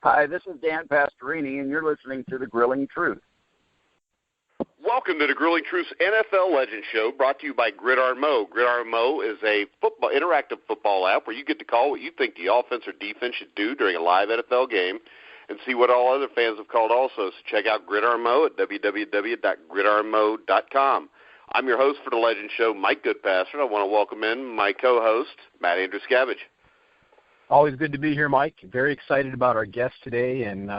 Hi, this is Dan Pastorini, and you're listening to The Grilling Truth. Welcome to the Grilling Truth's NFL Legend Show, brought to you by Gridiron Mo. Gridiron Mo is a interactive football app where you get to call what you think the offense or defense should do during a live NFL game and see what all other fans have called also. So check out Gridiron Mo at www.gridironmo.com. I'm your host for the Legend Show, Mike Goodpaster, and I want to welcome in my co-host, Matt Andruscavage. Always good to be here, Mike. Very excited about our guest today and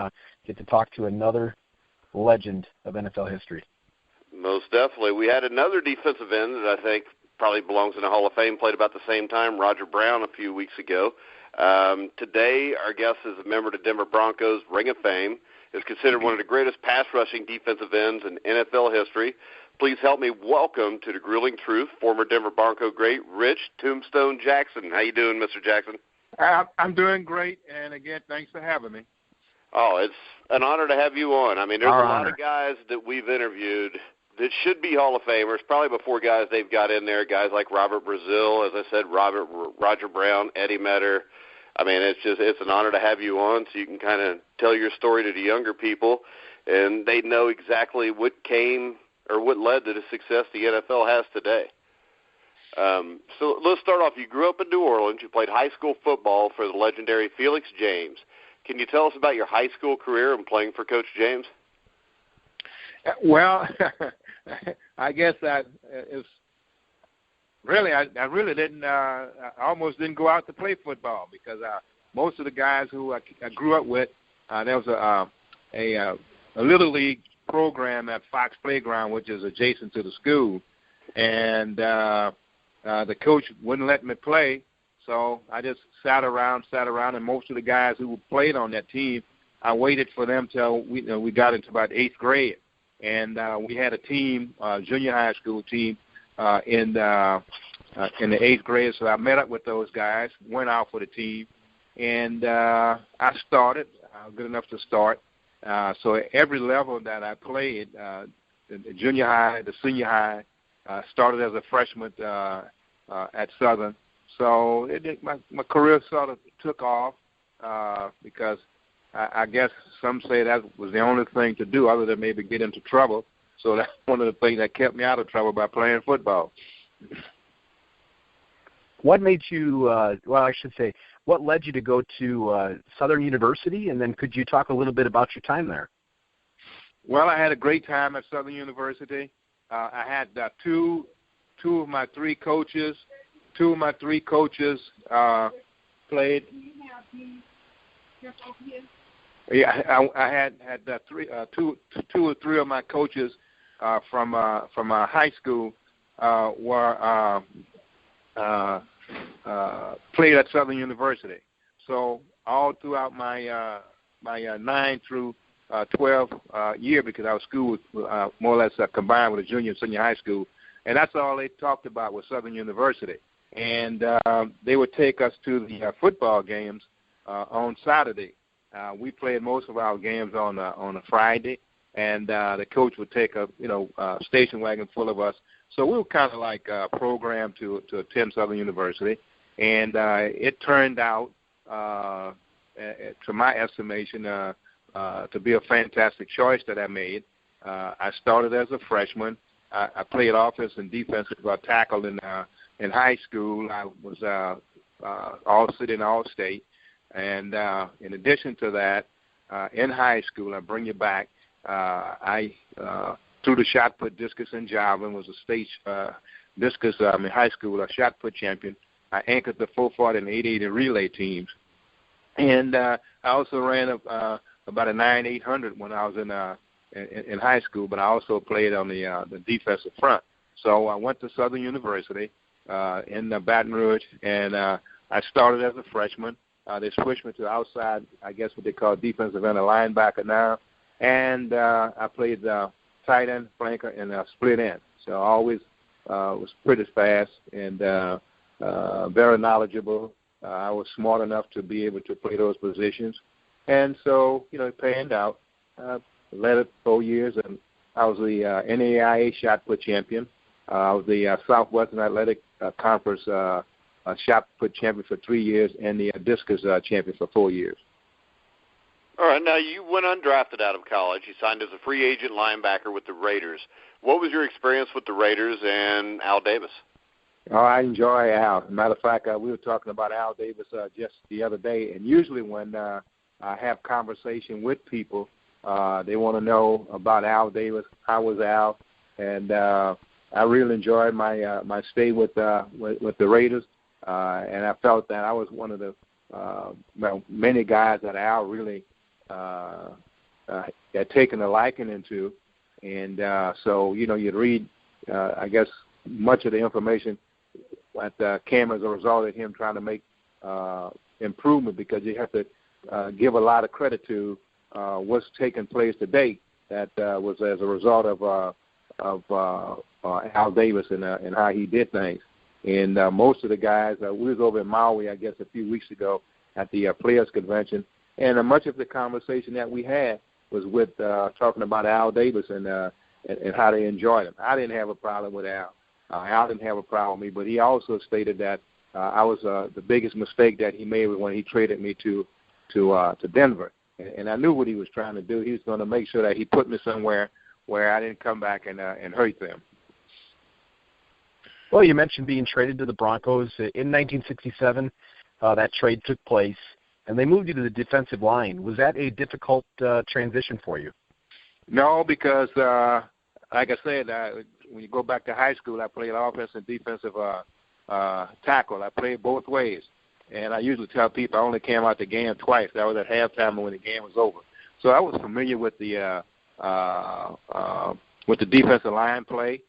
get to talk to another legend of NFL history. Most definitely. We had another defensive end that I think probably belongs in the Hall of Fame, played about the same time, Roger Brown, a few weeks ago. Today, our guest is a member of the Denver Broncos Ring of Fame, is considered one of the greatest pass-rushing defensive ends in NFL history. Please help me welcome to the Grilling Truth, former Denver Bronco great, Rich-Tombstone-Jackson. How you doing, Mr. Jackson? I'm doing great, and again, thanks for having me. Oh, it's an honor to have you on. I mean, there's a lot of guys that we've interviewed that should be Hall of Famers, probably before guys they've got in there, guys like Robert Brazile, as I said, Roger Brown, Eddie Metter. I mean, it's an honor to have you on so you can kind of tell your story to the younger people, and they know exactly what came or what led to the success the NFL has today. So let's start off. You grew up in New Orleans. You played high school football for the legendary Felix James. Can you tell us about your high school career and playing for Coach James? Well, I guess I really didn't. I almost didn't go out to play football because most of the guys who I grew up with, there was a little league program at Fox Playground, which is adjacent to the school, and the coach wouldn't let me play, so I just sat around, and most of the guys who played on that team, I waited for them till we got into about 8th grade, and we had a team, junior high school team, in the 8th grade. So I met up with those guys, went out for the team, and I started good enough to start. So at every level that I played, the junior high, the senior high, started as a freshman at Southern. So my career sort of took off because I guess some say that was the only thing to do other than maybe get into trouble. So that's one of the things that kept me out of trouble by playing football. What made you, what led you to go to Southern University? And then could you talk a little bit about your time there? Well, I had a great time at Southern University. I had two of my three coaches played. Yeah, I had two or three of my coaches from high school were played at Southern University. So all throughout my 9 through 12 year, because our school was more or less combined with a junior and senior high school, and that's all they talked about was Southern University. And they would take us to the football games on Saturday. We played most of our games on a Friday, and the coach would take a station wagon full of us. So we were kind of like programmed to attend Southern University, and it turned out, to my estimation, to be a fantastic choice that I made. I started as a freshman. I played offense and defensive tackle in high school. I was all-city and all-state. And in addition to that, in high school, I bring you back, I threw the shot put, discus, and javelin, was a state discus in high school, a shot put champion. I anchored the 440 and 880 relay teams. And I also ran about a 9-800 when I was in high school, but I also played on the defensive front. So I went to Southern University in Baton Rouge, and I started as a freshman. They switched me to outside, I guess what they call defensive end, a linebacker now. And I played tight end, flanker, and split end. So I always was pretty fast and very knowledgeable. I was smart enough to be able to play those positions. And so, it panned out. Led it 4 years, and I was the NAIA shot put champion. I was the Southwestern Athletic Conference shot put champion for 3 years, and the discus champion for 4 years. All right, now you went undrafted out of college. You signed as a free agent linebacker with the Raiders. What was your experience with the Raiders and Al Davis? Oh, I enjoy Al. Matter of fact, we were talking about Al Davis just the other day, and usually when I have conversation with people, they want to know about Al Davis. How was Al? And I really enjoyed my stay with the Raiders, and I felt that I was one of the many guys that Al really had taken a liking into, and so you'd read, I guess, much of the information that came as a result of him trying to make improvement, because you have to give a lot of credit to what's taking place today that was as a result of Al Davis and how he did things. And most of the guys, we was over in Maui, I guess, a few weeks ago at the Players Convention, and much of the conversation that we had was with talking about Al Davis and how they enjoyed him. I didn't have a problem with Al. Al didn't have a problem with me, but he also stated that I was the biggest mistake that he made when he traded me to Denver. And I knew what he was trying to do. He was going to make sure that he put me somewhere where I didn't come back and hurt them. Well, you mentioned being traded to the Broncos. In 1967, that trade took place, and they moved you to the defensive line. Was that a difficult transition for you? No, because, like I said, when you go back to high school, I played offense and defensive tackle. I played both ways. And I usually tell people I only came out the game twice. That was at halftime and when the game was over. So I was familiar with the defensive line play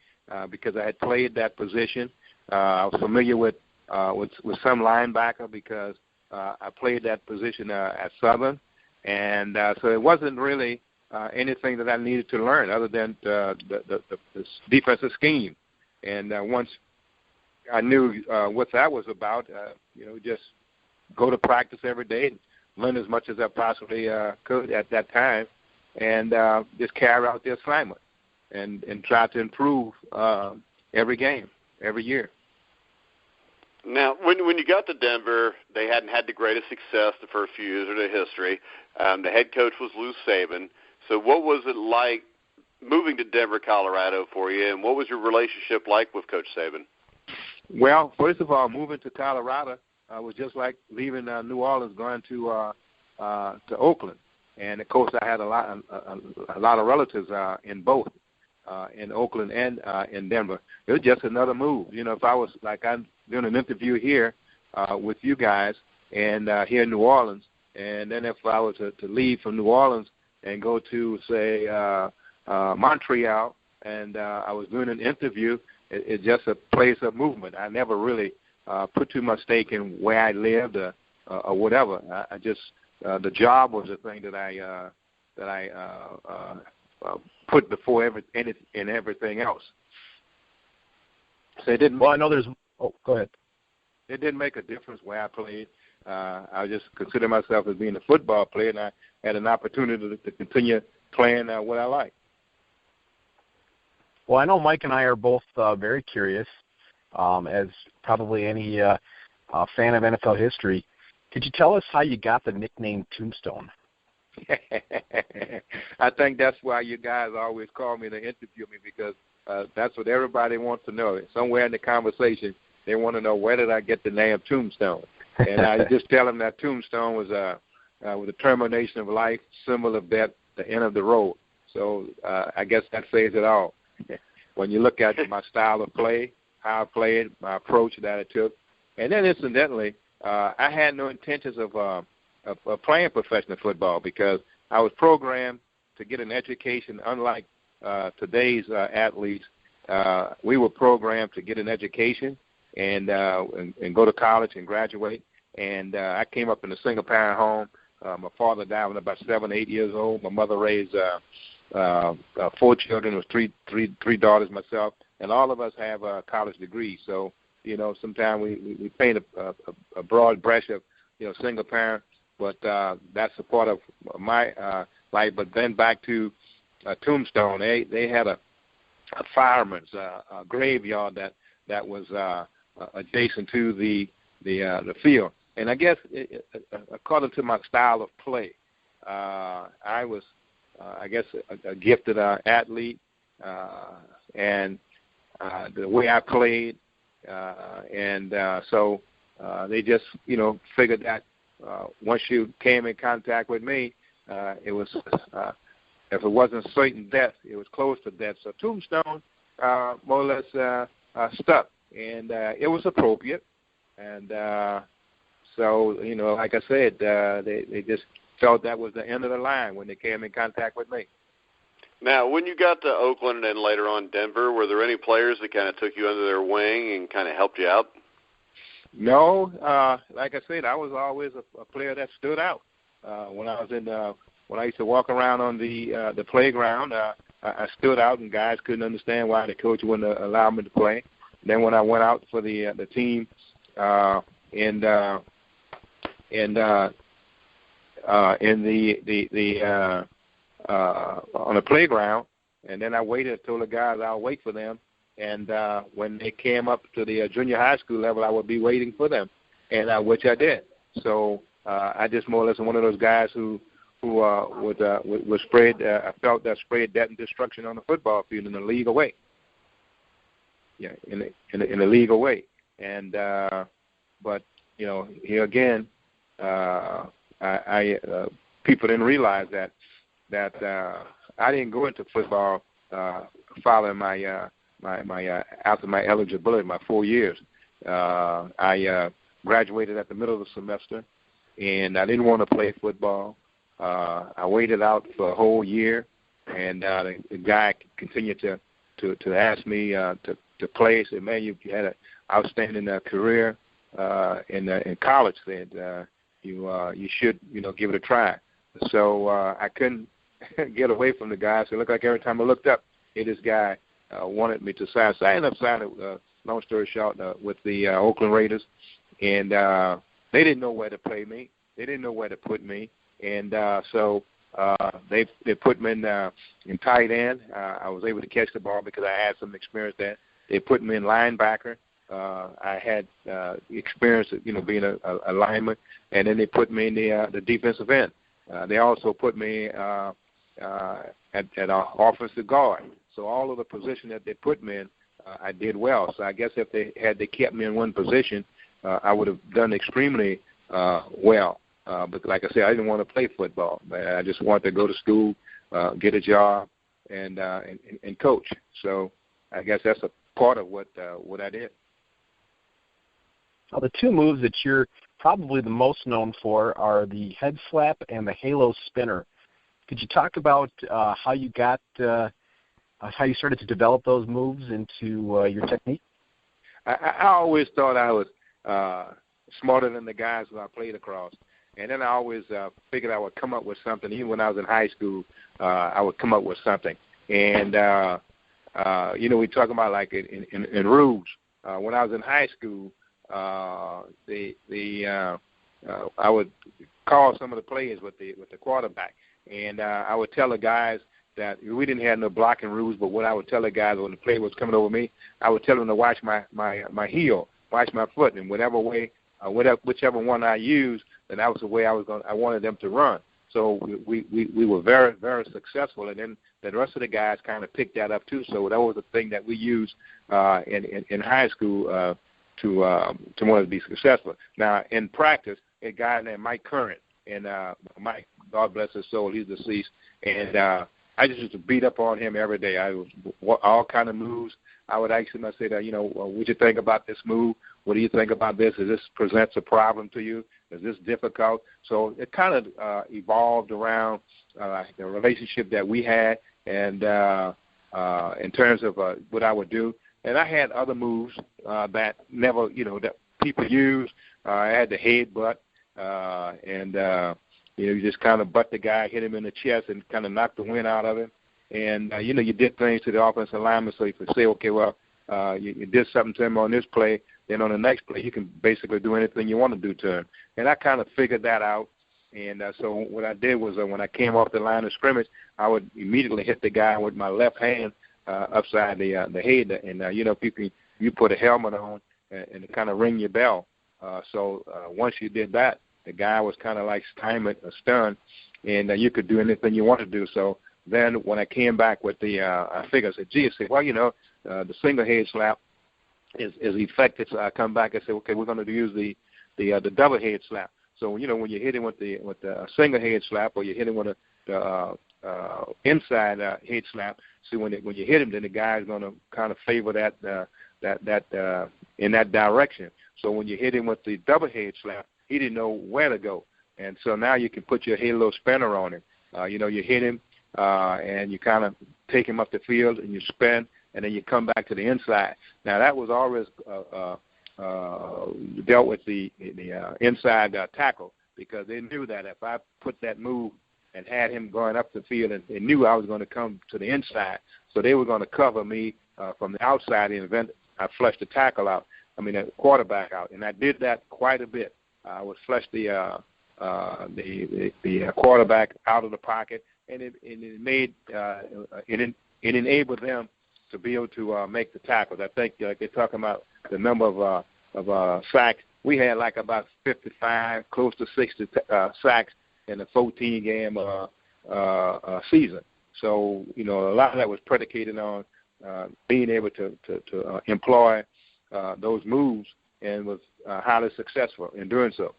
because I had played that position. I was familiar with some linebacker because I played that position at Southern. And so it wasn't really anything that I needed to learn other than the defensive scheme. And once I knew what that was about, just go to practice every day and learn as much as I possibly could at that time, and just carry out the assignment and try to improve every game, every year. Now, when you got to Denver, they hadn't had the greatest success the first few years of their history. The head coach was Lou Saban. So what was it like moving to Denver, Colorado for you, and what was your relationship like with Coach Saban? Well, first of all, moving to Colorado was just like leaving New Orleans, going to Oakland. And of course, I had a lot of relatives in both, in Oakland and in Denver. It was just another move. If I was like I'm doing an interview here with you guys and here in New Orleans, and then if I was to leave from New Orleans and go to say Montreal, and I was doing an interview. It's just a place of movement. I never really put too much stake in where I lived or whatever. I just the job was the thing that I put before everything else. So it didn't. Well, I know there's. Oh, go ahead. It didn't make a difference where I played. I just consider myself as being a football player, and I had an opportunity to continue playing what I like. Well, I know Mike and I are both very curious, as probably any fan of NFL history. Could you tell us how you got the nickname Tombstone? I think that's why you guys always call me to interview me, because that's what everybody wants to know. Somewhere in the conversation, they want to know, where did I get the name Tombstone? And I just tell them that Tombstone was the termination of life, symbol of death, the end of the road. So I guess that says it all. When you look at my style of play, how I played, my approach that I took, and then incidentally, I had no intentions of playing professional football, because I was programmed to get an education. Unlike today's athletes, we were programmed to get an education and go to college and graduate. And I came up in a single-parent home. My father died when I was about 7, 8 years old. My mother raised 4 children. It was three daughters, myself, and all of us have college degrees. So, sometimes we paint a broad brush of, single parent, but that's a part of my life. But then back to Tombstone, they had a fireman's graveyard that was adjacent to the field. And I guess according to my style of play, I was, I guess, a gifted athlete, and the way I played, so they just, figured that once you came in contact with me, it was, if it wasn't certain death, it was close to death. So Tombstone more or less stuck, and it was appropriate. And so, like I said, they just felt that was the end of the line when they came in contact with me. Now, when you got to Oakland and later on Denver, were there any players that kind of took you under their wing and kind of helped you out? No, like I said, I was always a player that stood out. When I used to walk around on the playground, I stood out, and guys couldn't understand why the coach wouldn't allow me to play. Then when I went out for the team in the on the playground, and then I waited, told the guys I'll wait for them. And when they came up to the junior high school level, I would be waiting for them, and which I did. So I just more or less one of those guys who would spread. I felt that spread death and destruction on the football field in a legal way. Yeah, in a legal way. And but here again, I people didn't realize that I didn't go into football following my after my eligibility, my 4 years. I graduated at the middle of the semester, and I didn't want to play football. I waited out for a whole year, and the guy continued to ask me to play. He said, "Man, you had an outstanding career in college. Said you should give it a try." So I couldn't get away from the guy. So it looked like every time I looked up, this guy wanted me to sign. So I ended up signing, long story short, with the Oakland Raiders. And they didn't know where to play me. They didn't know where to put me. And so they put me in tight end. I was able to catch the ball because I had some experience there. They put me in linebacker. I had experience, being a lineman. And then they put me in the defensive end. They also put me at offensive guard. So all of the positions that they put me in, I did well. So I guess if they kept me in one position, I would have done extremely well. But like I said, I didn't want to play football. I just wanted to go to school, get a job, and coach. So I guess that's a part of what I did. Well, the two moves that you're probably the most known for are the head slap and the halo spinner. Could you talk about how you got how you started to develop those moves into your technique? I always thought I was smarter than the guys who I played across. And then I always figured I would come up with something. Even when I was in high school, I would come up with something. And, we talk about like in rules. When I was in high school, I would call some of the players with the quarterback. And I would tell the guys that we didn't have no blocking rules, but what I would tell the guys when the player was coming over me, I would tell them to watch my heel, watch my foot, and whichever one I used, then that was the way I wanted them to run. So we were very, very successful, and then the rest of the guys kind of picked that up too. So that was the thing that we used in high school to want to be successful. Now in practice, a guy named Mike Curran, and Mike, God bless his soul, he's deceased, and I just used to beat up on him every day. I was all kind of moves. I would ask him, I said, what you think about this move? What do you think about this? Does this presents a problem to you? Is this difficult? So it kind of evolved around the relationship that we had, and in terms of what I would do. And I had other moves that never, that people use. I had the headbutt, and you just kind of butt the guy, hit him in the chest, and kind of knock the wind out of him. And, you did things to the offensive lineman, so you could say, okay, well, you did something to him on this play, then on the next play, you can basically do anything you want to do to him. And I kind of figured that out. And so what I did was when I came off the line of scrimmage, I would immediately hit the guy with my left hand upside the head. And, you put a helmet on and kind of ring your bell. So once you did that, the guy was kind of like stymied or stunned, and you could do anything you want to do. So then when I came back with the, I figured, I said, gee, I said, well, the single head slap is effective. So I come back and say, okay, we're going to use the double head slap. So when you hit him with the single head slap, or you hit him with the inside head slap, see when you hit him, then the guy's going to kind of favor that in that direction. So when you hit him with the double head slap, he didn't know where to go, and so now you can put your halo spinner on him. You hit him and you kind of take him up the field and you spin, and then you come back to the inside. Now that was always dealt with the inside tackle, because they knew that if I put that move and had him going up the field, and they knew I was going to come to the inside, so they were going to cover me from the outside in the event I flushed the quarterback out, and I did that quite a bit. I would flush the quarterback out of the pocket, and it enabled them to be able to make the tackles. I think they're talking about the number of sacks. We had like about 55, close to 60 sacks in the 14-game season. So, a lot of that was predicated on being able to employ those moves, and was highly successful in doing so.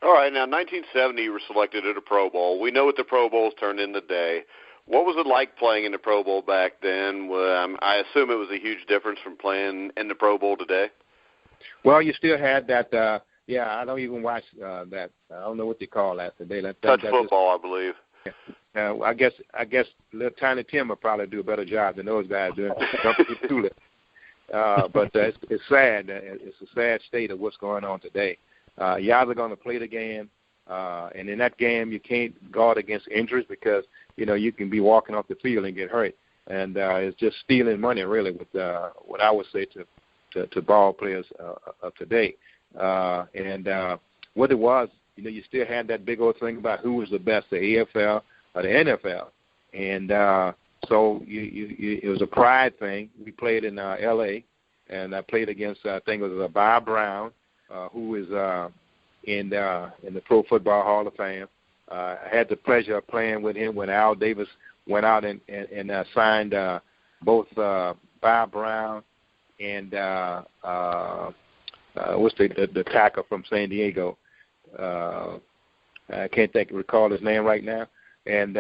All right, now 1970 you were selected at a Pro Bowl. We know what the Pro Bowls turned in today. What was it like playing in the Pro Bowl back then? I assume it was a huge difference from playing in the Pro Bowl today. Well, you still had that. I don't even watch that. I don't know what they call that today. Touch football, I believe. I guess little Tiny Tim will probably do a better job than those guys do. But it's sad. It's a sad state of what's going on today. You're either going to play the game, and in that game you can't guard against injuries, because you can be walking off the field and get hurt, and it's just stealing money really with what I would say to ball players of today. And what it was, you still had that big old thing about who was the best, the AFL or the NFL, and so it was a pride thing. We played in L.A., and I played against, I think it was Bob Brown, who is in the Pro Football Hall of Fame. I had the pleasure of playing with him when Al Davis went out and signed both Bob Brown and what's the tackle from San Diego. I can't recall his name right now. And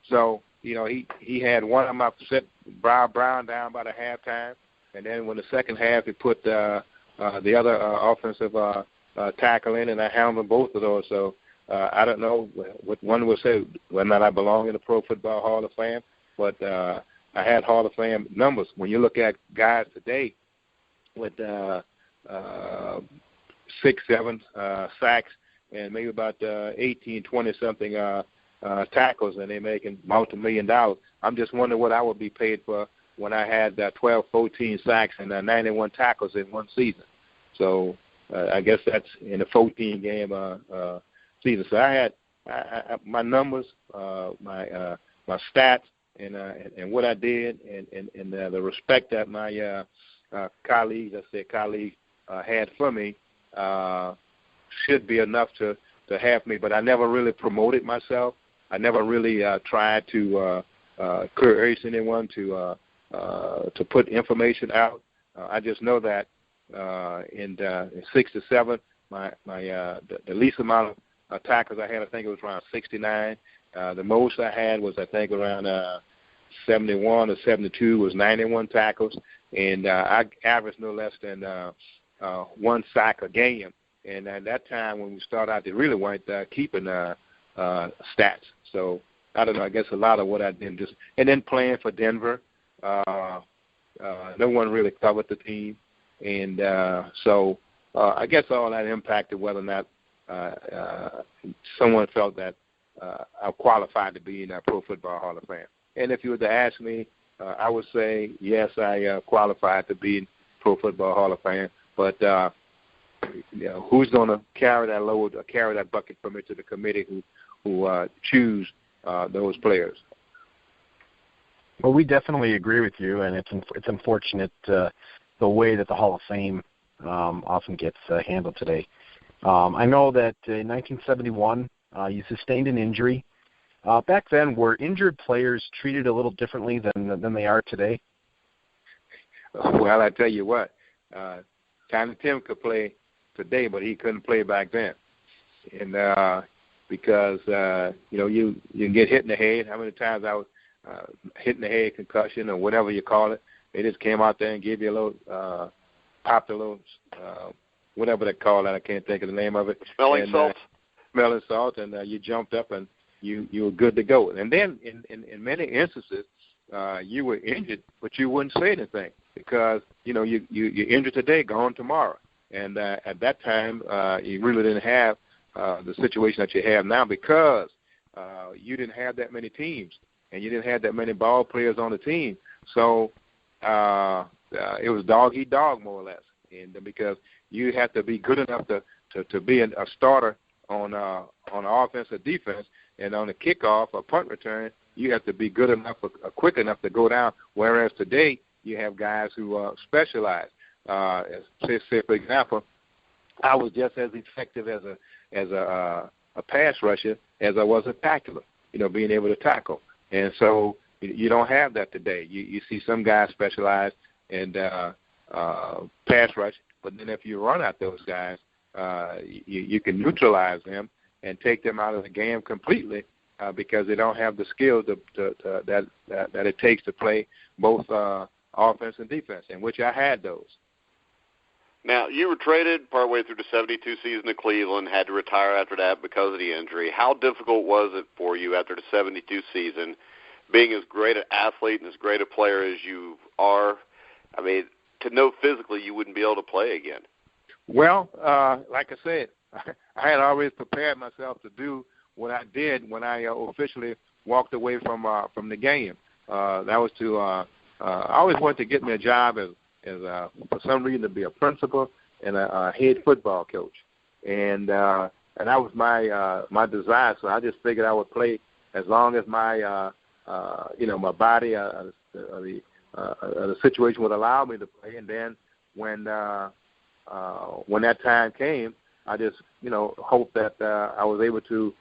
so he had one of them upset Bob Brown down by the halftime, and then when the second half he put the other offensive tackle in, and I handled both of those. So I don't know what one would say, whether or not I belong in the Pro Football Hall of Fame, but I had Hall of Fame numbers. When you look at guys today with 6, 7 sacks and maybe about 18, 20-something tackles, and they're making multi-million-dollar, I'm just wondering what I would be paid for when I had 12, 14 sacks and 91 tackles in one season. So I guess that's in a 14-game season. So I had my numbers, my stats, and what I did, and the respect that my colleagues had for me should be enough to have me. But I never really promoted myself. I never really tried to coerce anyone to put information out. I just know that in 67, the least amount of tackles I had, I think it was around 69. The most I had was, I think, around 71 or 72 was 91 tackles, and I averaged no less than 1 sack a game. And at that time, when we started out, they really weren't keeping stats. So I don't know. I guess a lot of what I did and then playing for Denver, no one really covered the team, and so I guess all that impacted whether or not someone felt that I'm qualified to be in that Pro Football Hall of Fame. And if you were to ask me, I would say yes, I qualified to be in Pro Football Hall of Fame. But who's going to carry that load or carry that bucket for me to the committee who choose those players? Well, we definitely agree with you, and it's unfortunate the way that the Hall of Fame often gets handled today. I know that in 1971, You sustained an injury. Back then, were injured players treated a little differently than they are today? Well, I tell you what, Tiny Tim could play today, but he couldn't play back then. And because, you can get hit in the head. How many times I was hit in the head, concussion, or whatever you call it. They just came out there and gave you a little, popped a little, whatever they call it. I can't think of the name of it. Smelling salt, and you jumped up and you were good to go. And then in many instances, you were injured, but you wouldn't say anything because you're injured today, gone tomorrow. And at that time, you really didn't have the situation that you have now because you didn't have that many teams and you didn't have that many ball players on the team. So it was dog eat dog, more or less, and because you had to be good enough to be a starter on offense or defense, and on the kickoff or punt return, you have to be good enough or quick enough to go down. Whereas today, you have guys who specialize. Say for example, I was just as effective as a pass rusher as I was a tackler. Being able to tackle, and so you don't have that today. You see some guys specialize in pass rush, but then if you run at those guys, you can neutralize them and take them out of the game completely because they don't have the skills that it takes to play both offense and defense, in which I had those. Now, you were traded partway through the 72 season to Cleveland, had to retire after that because of the injury. How difficult was it for you after the 72 season, being as great an athlete and as great a player as you are, to know physically you wouldn't be able to play again? Well, like I said, I had always prepared myself to do what I did when I officially walked away from the game. That was to I always wanted to get me a job as for some reason to be a principal and a head football coach, and that was my desire. So I just figured I would play as long as my my body the situation would allow me to play, and then when that time came, I just hoped that I was able to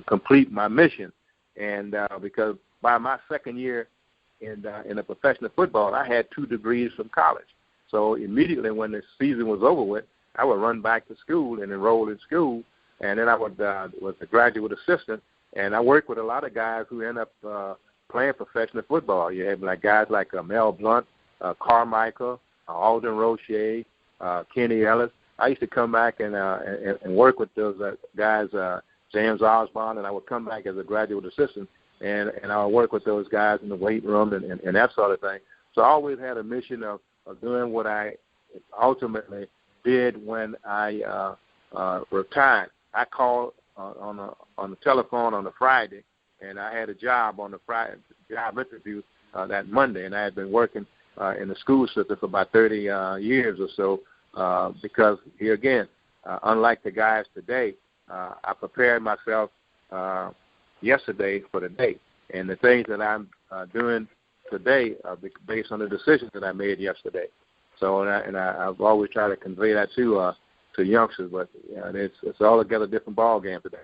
complete my mission, and because by my second year in the professional football, I had 2 degrees from college. So immediately when the season was over with, I would run back to school and enroll in school, and then I was a graduate assistant, and I worked with a lot of guys who end up playing professional football. You have guys like Mel Blunt, Carmichael, Alden Roche, Kenny Ellis. I used to come back and work with those guys, James Osborne, and I would come back as a graduate assistant, and I would work with those guys in the weight room and that sort of thing. So I always had a mission of doing what I ultimately did when I retired. I called on the telephone on a Friday, and I had a job on the Friday job interview that Monday, and I had been working in the school system for about 30 years or so because, here again, unlike the guys today, I prepared myself yesterday for the day, and the things that I'm doing today are based on the decisions that I made yesterday. So, I've always tried to convey that to youngsters, but it's altogether different ball game today.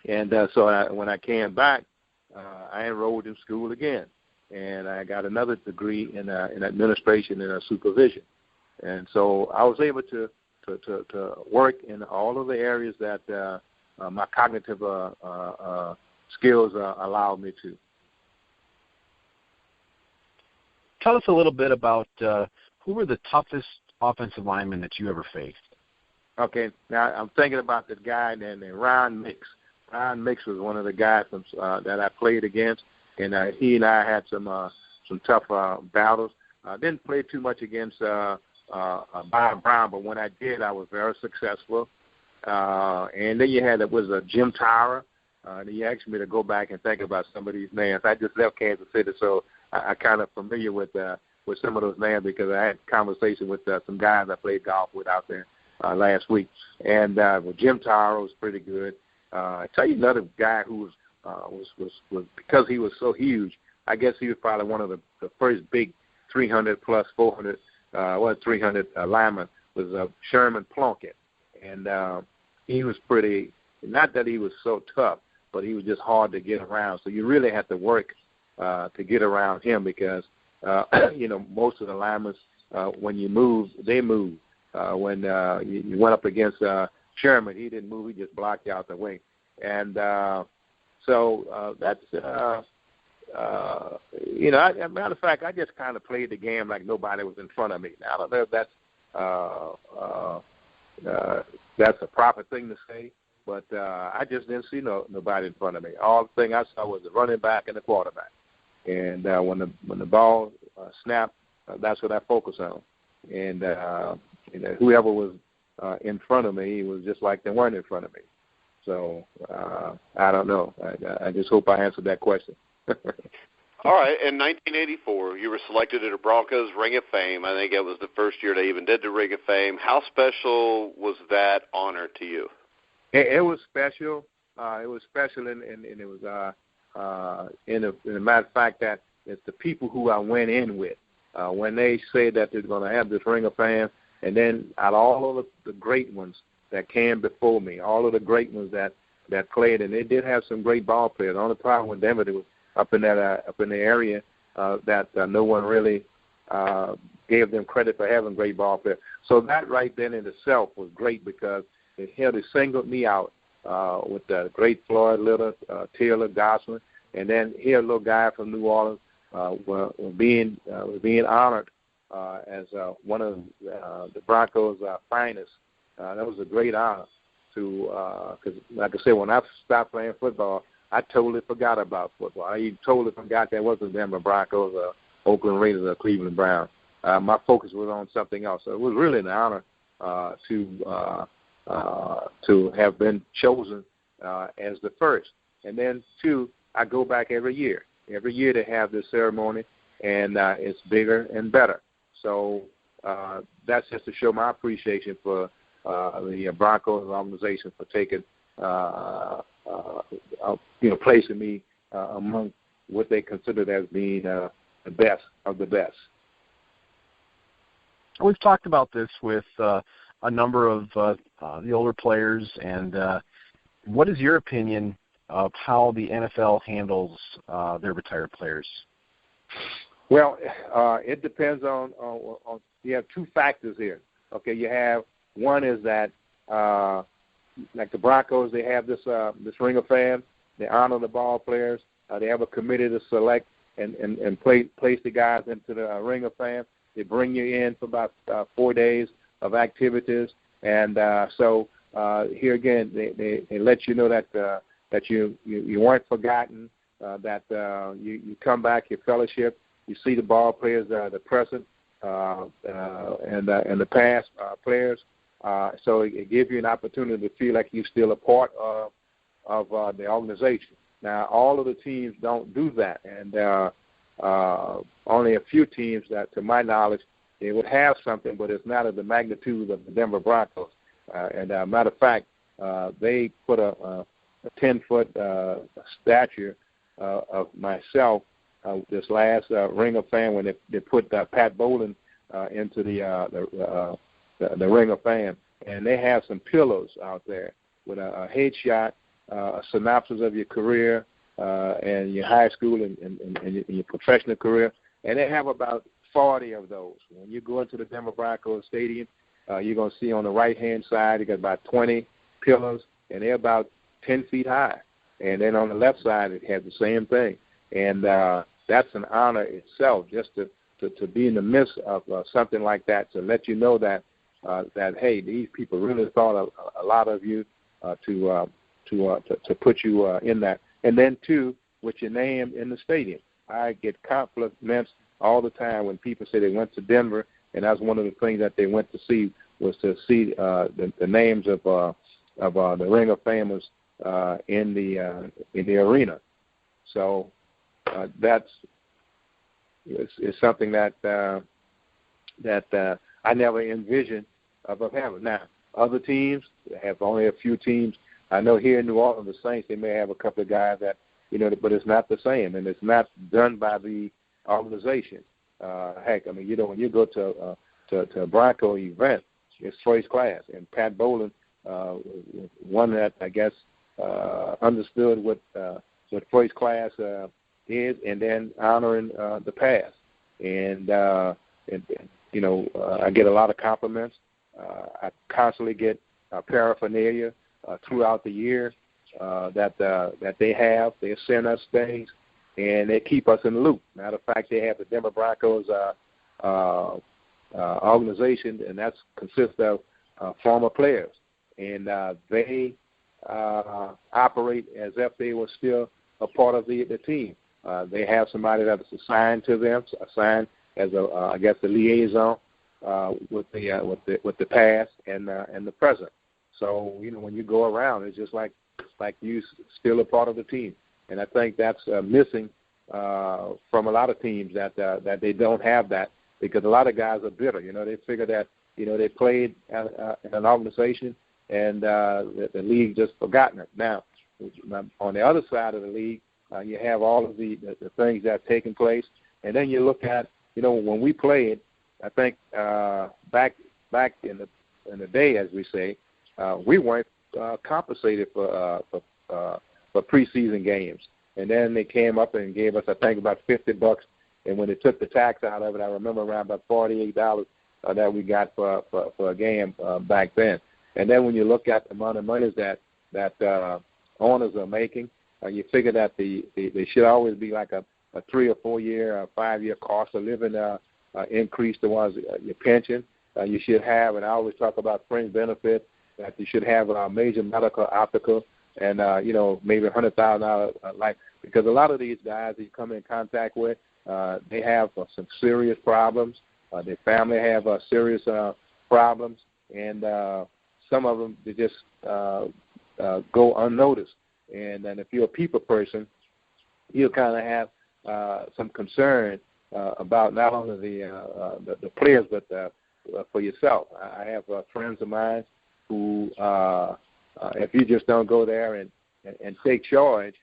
And so when I came back, I enrolled in school again, and I got another degree in administration and supervision. And so I was able to work in all of the areas that my cognitive skills allowed me to. Tell us a little bit about who were the toughest offensive linemen that you ever faced. Okay, now I'm thinking about this guy named Ron Mix. Ron Mix was one of the guys that I played against, and he and I had some tough battles. I didn't play too much against Bob Brown, but when I did, I was very successful. And then you had Jim Tyra. He asked me to go back and think about some of these names. I just left Kansas City, so I kind of familiar with some of those names because I had conversation with some guys I played golf with out there last week. And Jim Tyra was pretty good. I tell you another guy who was because he was so huge. I guess he was probably one of the first big 300 plus 400 300 linemen was Sherman Plunkett, and he was pretty. Not that he was so tough, but he was just hard to get around. So you really had to work to get around him because most of the linemen when you move, they move. When you went up against Sherman, he didn't move; he just blocked you out the wing. And so that's as a matter of fact, I just kind of played the game like nobody was in front of me. Now, I don't know if that's a proper thing to say, but I just didn't see nobody in front of me. All the thing I saw was the running back and the quarterback. And when the ball snapped, that's what I focused on. And whoever was in front of me was just like they weren't in front of me. So I don't know. I just hope I answered that question. All right. In 1984, you were selected to the Broncos Ring of Fame. I think it was the first year they even did the Ring of Fame. How special was that honor to you? It was special. It was special, and it was in a matter of fact that it's the people who I went in with. When they said that they're going to have this Ring of Fame, and then out of all of the great ones that came before me, all of the great ones that played, and they did have some great ball players. The only problem with Denver, it was up in the area that no one really gave them credit for having great ball players. So that right then in itself was great because it singled me out with the great Floyd Little, Taylor, Gosselin, and then here a little guy from New Orleans was being honored as one of the Broncos' finest. That was a great honor because, like I said, when I stopped playing football, I totally forgot about football. I even totally forgot that wasn't Denver Broncos, Oakland Raiders, or Cleveland Browns. My focus was on something else. So it was really an honor to have been chosen as the first. And then, two, I go back every year to have this ceremony, and it's bigger and better. So that's just to show my appreciation for the Broncos organization for taking, placing me among what they considered as being the best of the best. We've talked about this with a number of the older players, and what is your opinion of how the NFL handles their retired players? Well, it depends on you have two factors here. Okay, you have one is that like the Broncos, they have this Ring of Fame. They honor the ball players. They have a committee to select and place the guys into the Ring of Fame. They bring you in for about 4 days of activities, and so here again, they let you know that you weren't forgotten, that you come back, your fellowship, you see the ball players, the present and the past players. So it gives you an opportunity to feel like you're still a part of the organization. Now, all of the teams don't do that, and only a few teams that, to my knowledge, they would have something, but it's not of the magnitude of the Denver Broncos. And matter of fact, they put a 10-foot statue of myself this last Ring of Fame when they put Pat Bowlen into the Ring of Fame. And they have some pillows out there with a headshot, a synopsis of your career and your high school and your professional career. And they have about 40 of those. When you go into the Denver Broncos Stadium, you're going to see on the right-hand side, you got about 20 pillows, and they're about 10 feet high. And then on the left side, it has the same thing. And that's an honor itself, just to be in the midst of something like that, to let you know that, hey, these people really thought a lot of you to put you in that. And then, two, with your name in the stadium. I get compliments all the time when people say they went to Denver, and that's one of the things that they went to see was to see the names of the Ring of Famers in the arena. So that's it's something that I never envisioned of having. Now, other teams have only a few teams. I know here in New Orleans, the Saints, they may have a couple of guys that, but it's not the same, and it's not done by the organization. Heck, I mean, when you go to a Bronco event, it's first class, and Pat Bowlen one that I guess understood what first class is, and then honoring the past. And I get a lot of compliments. I constantly get paraphernalia throughout the year that they have. They send us things, and they keep us in the loop. Matter of fact, they have the Denver Broncos organization, and that consists of former players. And they operate as if they were still a part of the team. They have somebody that is assigned to them, assigned as I guess the liaison with the past and the present. So when you go around, it's just like you still a part of the team. And I think that's missing from a lot of teams that they don't have that, because a lot of guys are bitter. They figure that they played in an organization and the league just forgotten it. Now, on the other side of the league, you have all of the things that have taken place, and then you look at when we played. I think back in the day, as we say, we weren't compensated for preseason games, and then they came up and gave us, I think, about $50. And when they took the tax out of it, I remember around about $48 that we got for a game back then. And then when you look at the amount of money that owners are making, you figure that they should always be like a 3 or 4 year, or 5 year cost of living increase towards your pension. You should have, and I always talk about fringe benefit, that you should have a major medical, optical, and maybe $100,000 life, because a lot of these guys that you come in contact with, they have some serious problems. Their family have serious problems, and some of them they just go unnoticed. And then if you're a people person, you'll kind of have some concern about not only the players, but for yourself. I have friends of mine who, if you just don't go there and take charge,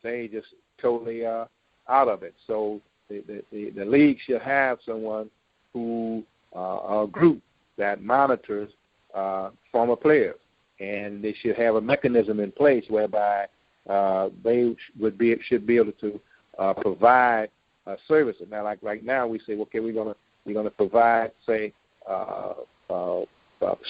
they just totally out of it. So the league should have someone who, a group that monitors former players, and they should have a mechanism in place whereby they should be able to provide services. Now, like right now, we say, okay, we're gonna provide, say,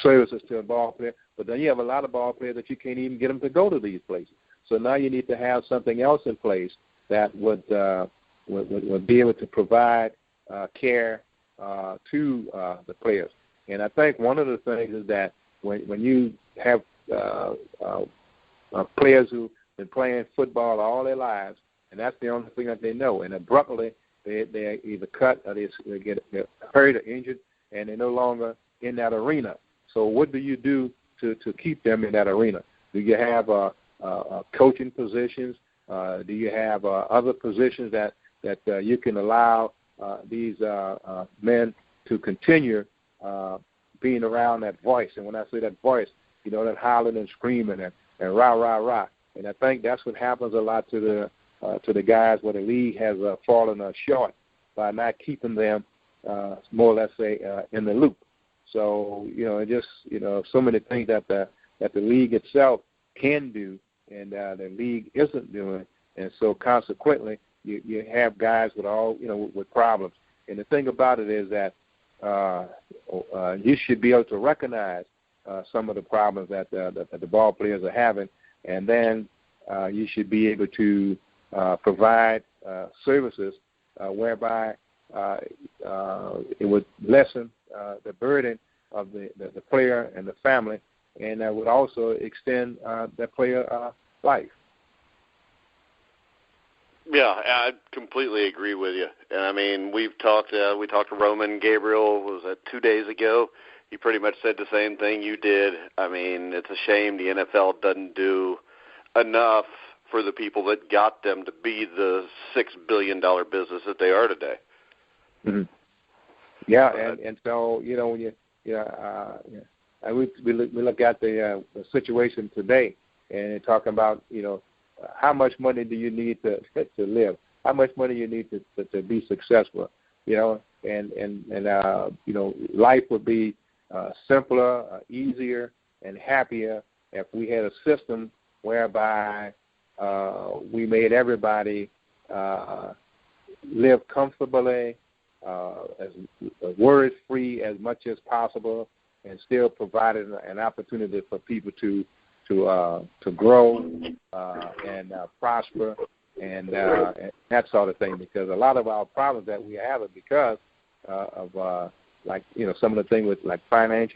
services to a ball player, but then you have a lot of ball players that you can't even get them to go to these places. So now you need to have something else in place that would be able to provide care to the players. And I think one of the things is that when you have players who've been playing football all their lives, and that's the only thing that they know, and abruptly they either cut or they get hurt or injured, and they're no longer in that arena. So what do you do to keep them in that arena? Do you have coaching positions? Do you have other positions that you can allow these men to continue being around that voice? And when I say that voice, that hollering and screaming and rah, rah, rah. And I think that's what happens a lot to the guys where the league has fallen short by not keeping them more or less say in the loop. So so many things that the league itself can do and the league isn't doing, and so consequently you have guys with all with problems. And the thing about it is that you should be able to recognize some of the problems that the ball players are having, and then you should be able to provide services whereby it would lessen the burden of the player and the family, and that would also extend the player life. Yeah, I completely agree with you. And I mean, we talked to Roman Gabriel, was that 2 days ago? He pretty much said the same thing you did. I mean, it's a shame the NFL doesn't do enough for the people that got them to be the $6 billion business that they are today. Mm-hmm. Yeah, and so when you we look at the situation today and talking about how much money do you need to live? How much money you need to be successful? And life would be simpler, easier and happier if we had a system whereby we made everybody live comfortably, as worry-free as much as possible, and still provided an opportunity for people to grow and prosper and that sort of thing. Because a lot of our problems that we have are because of some of the things with like finance,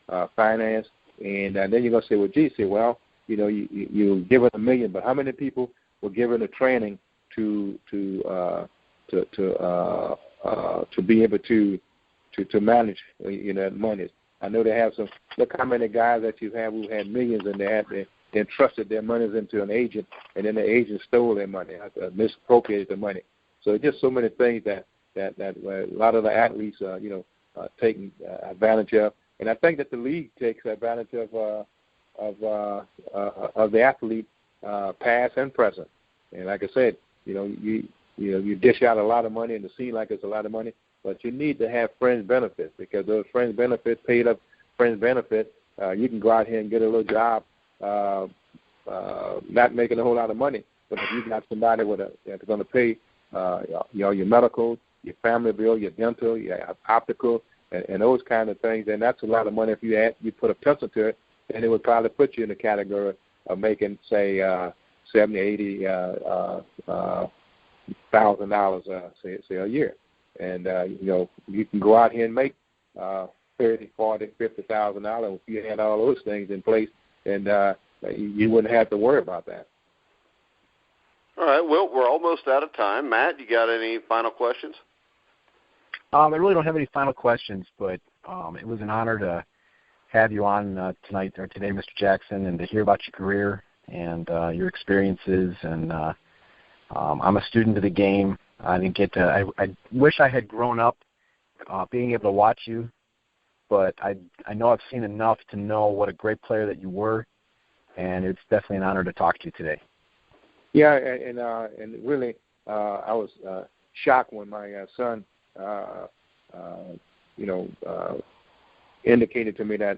and then you're gonna say, well, gee, well, you give it $1 million, but how many people were given the training to be able to manage money? I know they have some. Look how many guys that you have who had millions and they entrusted their monies into an agent, and then the agent stole their money, misappropriated the money. So it's just so many things that a lot of the athletes taking advantage of, and I think that the league takes advantage of the athlete, past and present. And like I said, you dish out a lot of money, and it seems like it's a lot of money, but you need to have fringe benefits, because those fringe benefits, paid up fringe benefits, you can go out here and get a little job, not making a whole lot of money, but if you got somebody that's going to pay your medical, your family bill, your dental, your optical, and those kind of things, then that's a lot of money. If you put a pencil to it, then it would probably put you in the category of making, say, $70,000, $80,000, say a year. And you can go out here and make $30,000, $40,000, $50,000 if you had all those things in place, and you wouldn't have to worry about that. All right. Well, we're almost out of time. Matt, you got any final questions? I really don't have any final questions, but it was an honor to have you on tonight or today, Mr. Jackson, and to hear about your career and your experiences. And I'm a student of the game. I didn't get to. I wish I had grown up being able to watch you, but I know I've seen enough to know what a great player that you were, and it's definitely an honor to talk to you today. Yeah, and really, I was shocked when my son, indicated to me that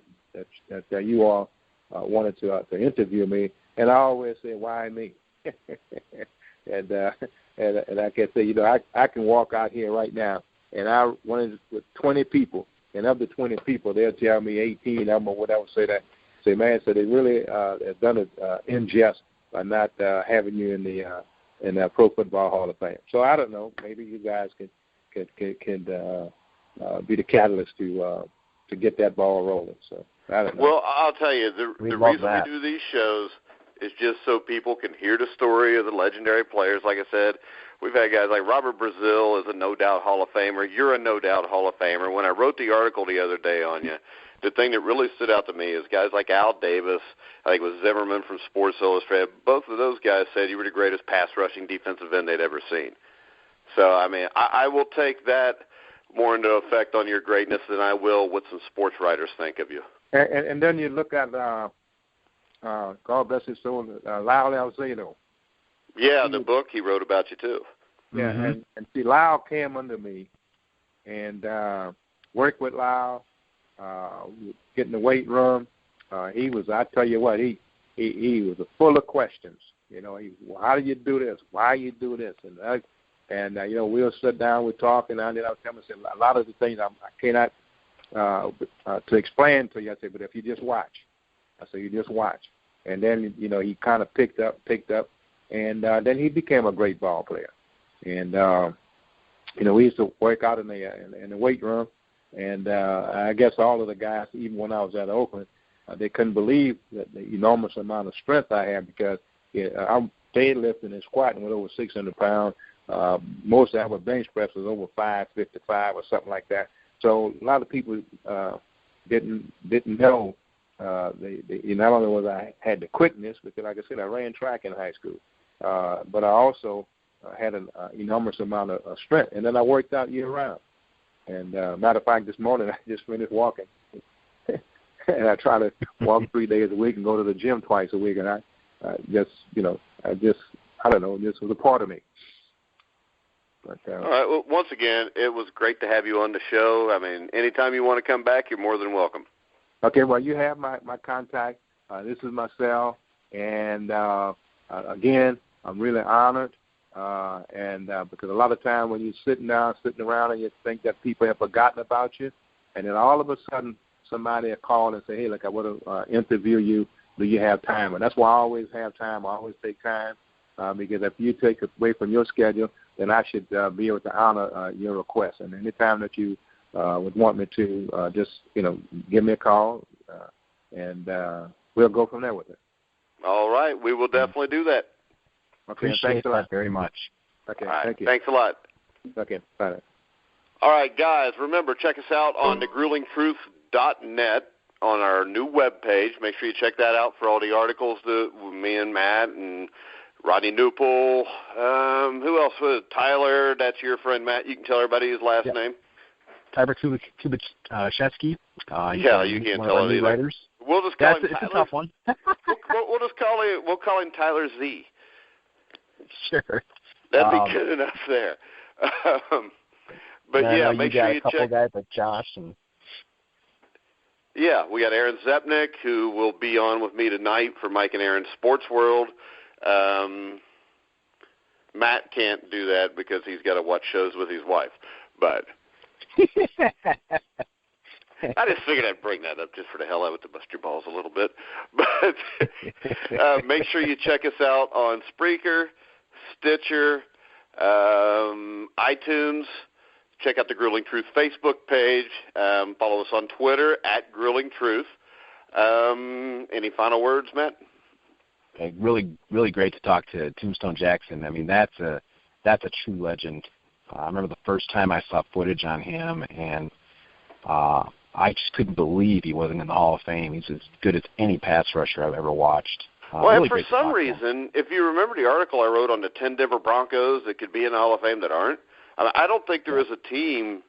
you all wanted to interview me, and I always say, why me? and I can say, I can walk out here right now, and I wanted with 20 people, and of the 20 people, they'll tell me 18 of them or whatever. Say, man, so they really have done it in jest by not having you in the Pro Football Hall of Fame. So I don't know. Maybe you guys can be the catalyst to get that ball rolling. So I don't know. Well, I'll tell you, the reason we do these shows is just so people can hear the story of the legendary players. Like I said, we've had guys like Robert Brazil is a no-doubt Hall of Famer. You're a no-doubt Hall of Famer. When I wrote the article the other day on you, the thing that really stood out to me is guys like Al Davis, I think it was Zimmerman from Sports Illustrated. Both of those guys said you were the greatest pass-rushing defensive end they'd ever seen. So, I mean, I will take that more into effect on your greatness than I will what some sports writers think of you. And then you look at, God bless his soul, Lyle Alzado. Yeah, the book he wrote about you, too. Yeah, and see, Lyle came under me and worked with Lyle, get in the weight room. He was, I tell you what, he was full of questions. How do you do this? Why you do this? And we'll sit down, we'll talk, and then I'll tell him, a lot of the things I cannot to explain to you. I say, but if you just watch. I say, you just watch. And then, he kind of picked up, and then he became a great ball player. And, we used to work out in the weight room, and I guess all of the guys, even when I was at Oakland, they couldn't believe the enormous amount of strength I had, because I'm deadlifting and squatting with over 600 pounds. Most of our bench press was over 555 or something like that. So a lot of people didn't know not only was I had the quickness, because like I said, I ran track in high school, but I also had an enormous amount of strength, and then I worked out year round. And matter of fact, this morning I just finished walking, and I try to walk 3 days a week and go to the gym twice a week, and I don't know, this was a part of me. But, all right. Well, once again, it was great to have you on the show. I mean, anytime you want to come back, you're more than welcome. Okay, well, you have my contact. This is my cell. And, again, I'm really honored. Because a lot of time when you're sitting around, and you think that people have forgotten about you, and then all of a sudden somebody will call and say, hey, look, I want to interview you. Do you have time? And that's why I always have time. I always take time because if you take it away from your schedule, then I should be able to honor your request. And any time that you would want me to, just, give me a call, and we'll go from there with it. All right. We will definitely do that. Okay, Appreciate thanks a lot. that very much. Okay, all right, thank you. Thanks a lot. Okay, bye. All right, guys, remember, check us out on thegruelingtruth.net on our new webpage. Make sure you check that out for all the articles that me and Matt and Rodney Newpol. Who else was it? Tyler, that's your friend, Matt. You can tell everybody his last name. Tyler Kubachevsky. Yeah, you can't tell it either. Writers. We'll just call him It's Tyler. a tough one. we'll just call him Tyler Z. Sure. That'd be good enough there. But yeah, make sure you check. A couple guys like Josh and. Yeah, we got Aaron Zepnick, who will be on with me tonight for Mike and Aaron's Sports World. Matt can't do that because he's got to watch shows with his wife. But I just figured I'd bring that up just for the hell of it to bust your balls a little bit. But make sure you check us out on Spreaker, Stitcher, iTunes. Check out the Grueling Truth Facebook page. Follow us on Twitter at Grueling Truth. Any final words, Matt? Really, really great to talk to Tombstone Jackson. I mean, that's a true legend. I remember the first time I saw footage on him, and I just couldn't believe he wasn't in the Hall of Fame. He's as good as any pass rusher I've ever watched. Well, really and for some reason, if you remember the article I wrote on the 10 Denver Broncos that could be in the Hall of Fame that aren't, I don't think there is a team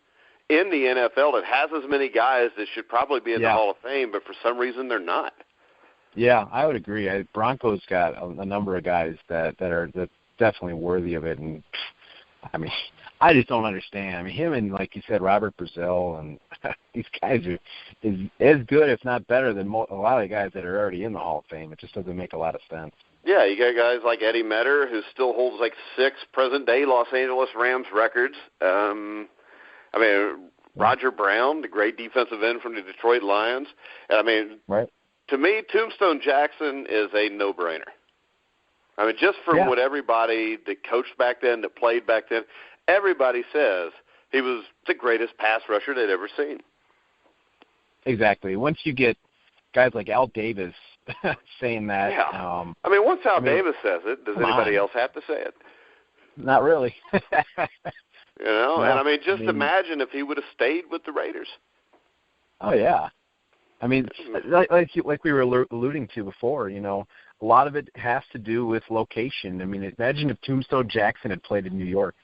in the NFL that has as many guys that should probably be in the Hall of Fame, but for some reason they're not. Yeah, I would agree. Broncos got a number of guys that are definitely worthy of it, and I mean, I just don't understand. I mean, him and, like you said, Robert Brazil, and these guys are as good, if not better, than a lot of the guys that are already in the Hall of Fame. It just doesn't make a lot of sense. Yeah, you got guys like Eddie Metter, who still holds like 6 present-day Los Angeles Rams records. Roger Brown, the great defensive end from the Detroit Lions. Right. To me, Tombstone Jackson is a no-brainer. I mean, just from what everybody that coached back then, that played back then, everybody says he was the greatest pass rusher they'd ever seen. Exactly. Once you get guys like Al Davis saying that. Yeah. Once Al Davis says it, does anybody else have to say it? Not really. No, and imagine if he would have stayed with the Raiders. Oh, yeah. Like we were alluding to before, a lot of it has to do with location. Imagine if Tombstone Jackson had played in New York.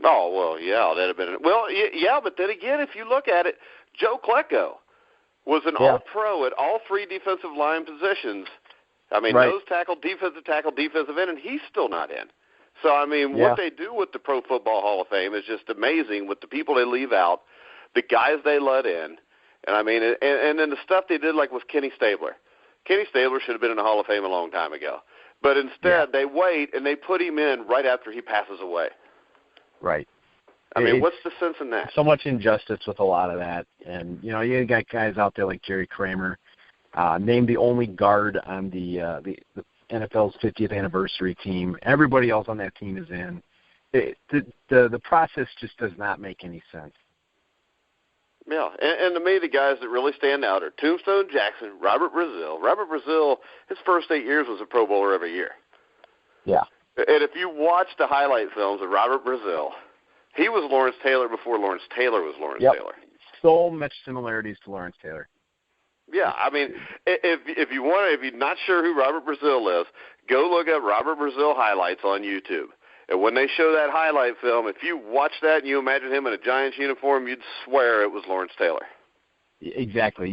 Oh, well, yeah, that'd have been – well, yeah, but then again, if you look at it, Joe Klecko was an all-pro at all 3 defensive line positions. Nose tackle, defensive end, and he's still not in. So, what they do with the Pro Football Hall of Fame is just amazing with the people they leave out, the guys they let in. And and then the stuff they did, like with Kenny Stabler. Kenny Stabler should have been in the Hall of Fame a long time ago. But instead, they wait, and they put him in right after he passes away. Right. What's the sense in that? So much injustice with a lot of that. And, you got guys out there like Jerry Kramer, named the only guard on the NFL's 50th anniversary team. Everybody else on that team is in. The process just does not make any sense. Yeah, and to me, the guys that really stand out are Tombstone Jackson, Robert Brazil. Robert Brazil, his first 8 years was a Pro Bowler every year. Yeah. And if you watch the highlight films of Robert Brazil, he was Lawrence Taylor before Lawrence Taylor was Lawrence Taylor. So much similarities to Lawrence Taylor. Yeah, if you're not sure who Robert Brazil is, go look up Robert Brazil highlights on YouTube. And when they show that highlight film, if you watch that and you imagine him in a Giants uniform, you'd swear it was Lawrence Taylor. Exactly.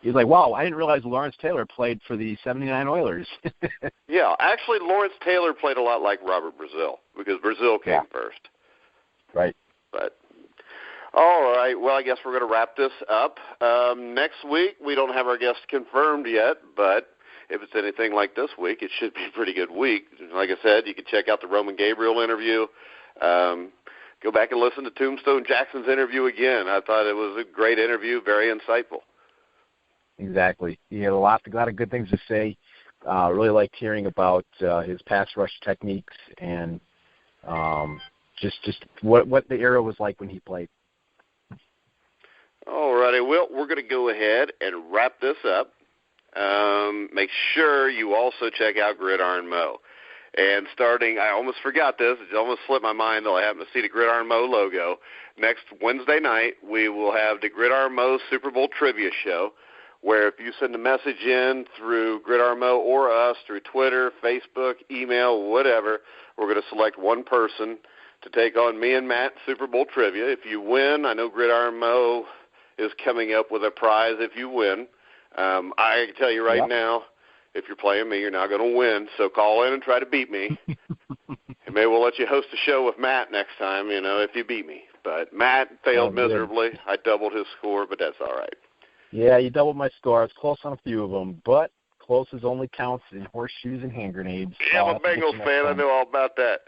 You're like, wow, I didn't realize Lawrence Taylor played for the 79 Oilers. Yeah, actually, Lawrence Taylor played a lot like Robert Brazil because Brazil came first. Right. But All right. Well, I guess we're going to wrap this up. Next week, we don't have our guest confirmed yet, but if it's anything like this week, it should be a pretty good week. Like I said, you can check out the Roman Gabriel interview. Go back and listen to Tombstone Jackson's interview again. I thought it was a great interview, very insightful. Exactly. He had a lot of good things to say. Really liked hearing about his pass rush techniques and just what the era was like when he played. All righty. Well, we're going to go ahead and wrap this up. Make sure you also check out Gridiron Mo. And starting, I almost forgot this. It almost slipped my mind, though I happened to see the Gridiron Mo logo. Next Wednesday night, we will have the Gridiron Mo Super Bowl Trivia Show, where if you send a message in through Gridiron Mo or us through Twitter, Facebook, email, whatever, we're going to select one person to take on me and Matt Super Bowl Trivia. If you win, I know Gridiron Mo is coming up with a prize if you win. I can tell you right now, if you're playing me, you're not going to win. So call in and try to beat me. And maybe we'll let you host a show with Matt next time, if you beat me. But Matt failed miserably. I doubled his score, but that's all right. Yeah, you doubled my score. I was close on a few of them, but close only counts in horseshoes and hand grenades. Yeah, I'm a Bengals fan. I know all about that.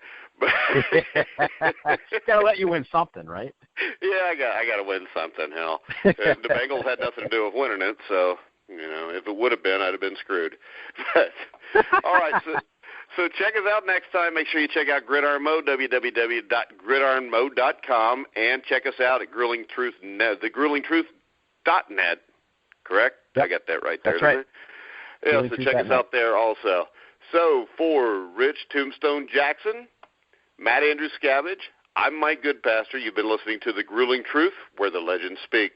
Gotta let you win something, right? Yeah, I got to win something. Hell, the Bengals had nothing to do with winning it, so if it would have been, I'd have been screwed. But all right, so check us out next time. Make sure you check out Gridiron Mo, www.gridironmo.com, and check us out at thegrillingtruth.net. Correct? Yep. I got that right there. That's right. Yeah, so check us out there also. So for Rich Tombstone Jackson, Matt Andruscavage, I'm Mike Goodpaster. You've been listening to The Grueling Truth, where the legends speak.